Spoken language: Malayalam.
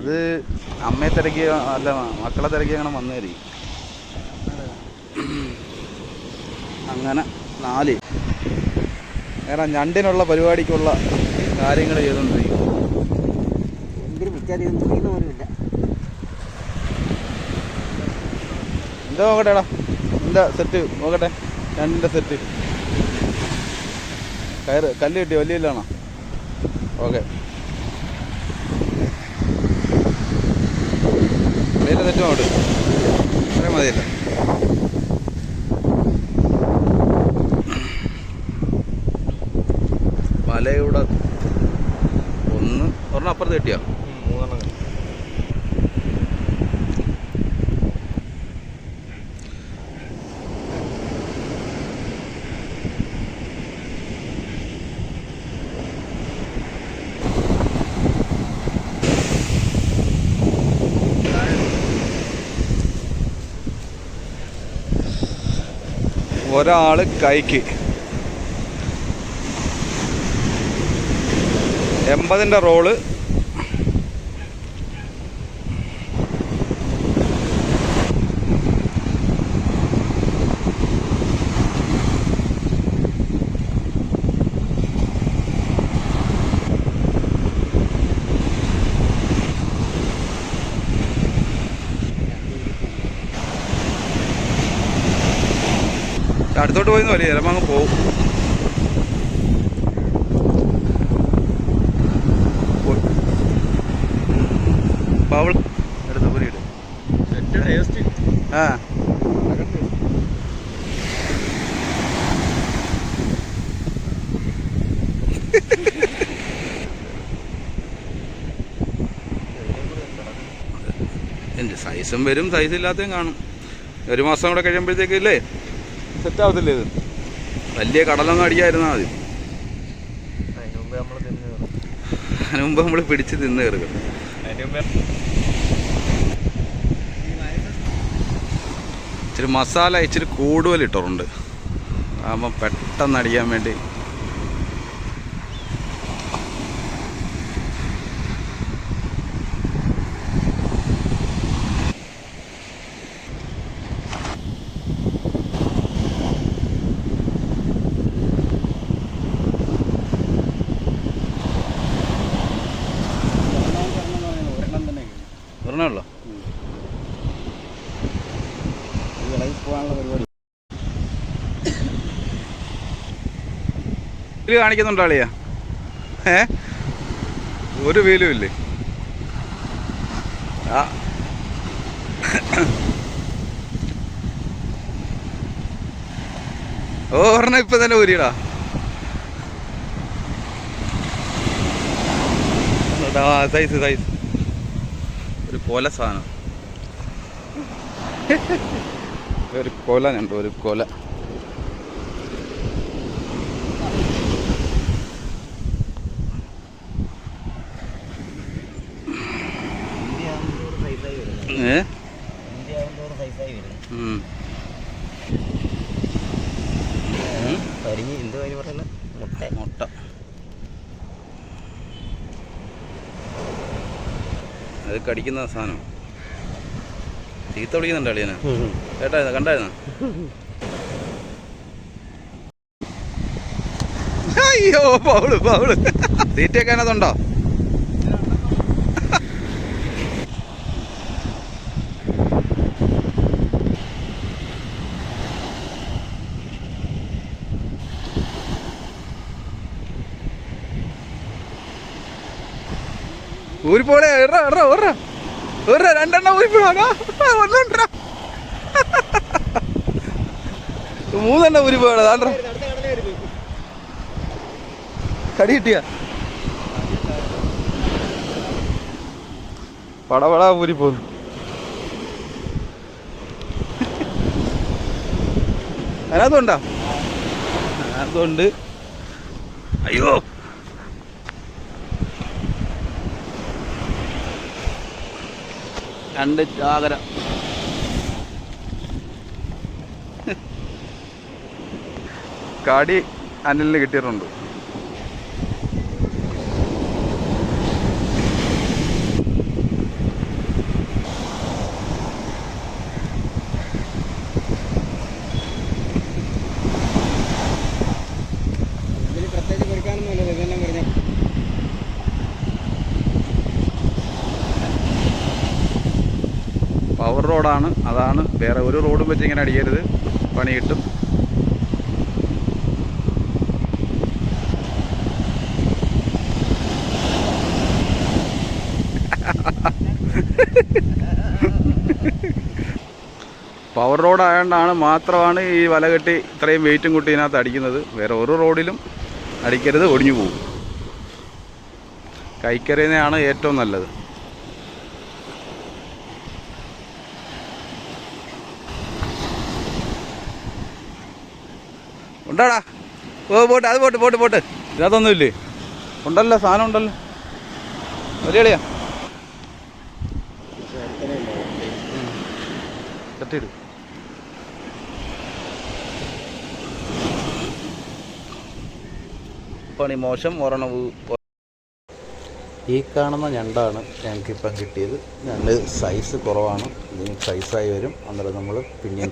അത് അമ്മയെ തിരക്കി അല്ല മക്കളെ തിരക്കി അങ്ങനെ വന്നേരി. അങ്ങനെ 4 വേറെ ഞണ്ടിനുള്ള പരിപാടിക്കുള്ള കാര്യങ്ങൾ ചെയ്തുകൊണ്ടിരിക്കും. എന്താ നോക്കട്ടെടാ, എന്താ സെറ്റ് നോക്കട്ടെ, ഞണ്ടിൻ്റെ സെറ്റ്. കല്ല് കിട്ടിയോ? വലിയ കല്ലാണോ? ഓക്കെ, വലിയ സെറ്റ് നോട്ട് അത്രയും മതിയല്ല. വലയുടെ ഒരെണ്ണം അപ്പുറത്ത് കിട്ടിയോ? 3 ഒരാൾ കൈക്ക് 80ൻ്റെ റോള്. അടുത്തോട്ട് പോയി വലിയ ചിലപ്പോൾ അങ്ങ് പോവും. ബൗൾ എടുത്ത് പുരിയിട്. ആ എൻ്റെ സൈസും വരും, സൈസ് ഇല്ലാത്തതും കാണും. 1 മാസം കൂടെ കഴിയുമ്പോഴത്തേക്കില്ലേ സെറ്റാവത്തില്ലേ ഇത്? വലിയ കടലൊന്നും അടിക്കാതിരുന്നാൽ മതി. അതിന് മുമ്പ് നമ്മൾ പിടിച്ച് തിന്ന് കയറുക. ഇച്ചിരി മസാല ഇച്ചിരി കൂടുതൽ ഇട്ടിട്ടുണ്ട്, ആകുമ്പോൾ പെട്ടെന്ന് അടിക്കാൻ വേണ്ടി. ഒരെണ്ണമുള്ളൂ പോകാനുള്ള പരിപാടി കാണിക്കുന്നുണ്ടോ അളിയാ? ഒരു വീലും ഇല്ലേ? ആ ഒരെണ്ണം ഇപ്പം തന്നെ ഊരിടാ. സൈസ് സൈസ് ഒരു കൊല സാധനം, ഒരു കൊല കണ്ടോ, ഒരു കൊല. മുട്ട അത് കടിക്കുന്ന സാധനം. ചീത്ത വിളിക്കുന്നുണ്ട് അളിയനെ. കേട്ടായിരുന്നു, കണ്ടായിരുന്നോ? അയ്യോ പൗള് പൗള് തീറ്റയൊക്കെ അതിനകത്തുണ്ടോ? ഊരിപ്പോളെ രണ്ടെണ്ണം ഊരിപ്പോടാ, ഒന്നുണ്ടാ 3 ഊരിപ്പോടാ. താണ്ട കടി കിട്ടിയ പടപടാ ഊരിപ്പോന്നു. അതിനകത്തുണ്ടോ? അതിനകത്തുണ്ട്. അയ്യോ രണ്ട് ചാകര. കടി അനിലിന് കിട്ടിയിട്ടുണ്ട്. പവർ റോഡാണ്, അതാണ്. വേറെ ഒരു റോഡും വെച്ച് ഇങ്ങനെ അടിക്കരുത്, പണി കിട്ടും. പവർ റോഡ് ആയതുകൊണ്ടാണ് മാത്രമാണ് ഈ വല കെട്ടി ഇത്രയും വെയിറ്റും കൂട്ടി ഇതിനകത്ത് അടിക്കുന്നത്. വേറെ ഒരു റോഡിലും അടിക്കരുത്, ഒടിഞ്ഞു പോകും. കൈക്കറിയുന്നതാണ് ഏറ്റവും നല്ലത്. ഉണ്ടാടാ, പോട്ട്, അത് പോട്ട്. ഇതിനകത്തൊന്നുമില്ലേ? ഉണ്ടല്ലോ, സാധനം ഉണ്ടല്ലോ. വലിയ തട്ടിയിട്. പണി മോശം. ഒരെണ്ണവ് ഈ കാണുന്ന ഞണ്ടാണ് ഞങ്ങൾക്കിപ്പം കിട്ടിയത്. ഞണ്ട് സൈസ് കുറവാണ്, ഇതിന് സൈസായി വരും. അന്നേരം നമ്മൾ പിന്നെ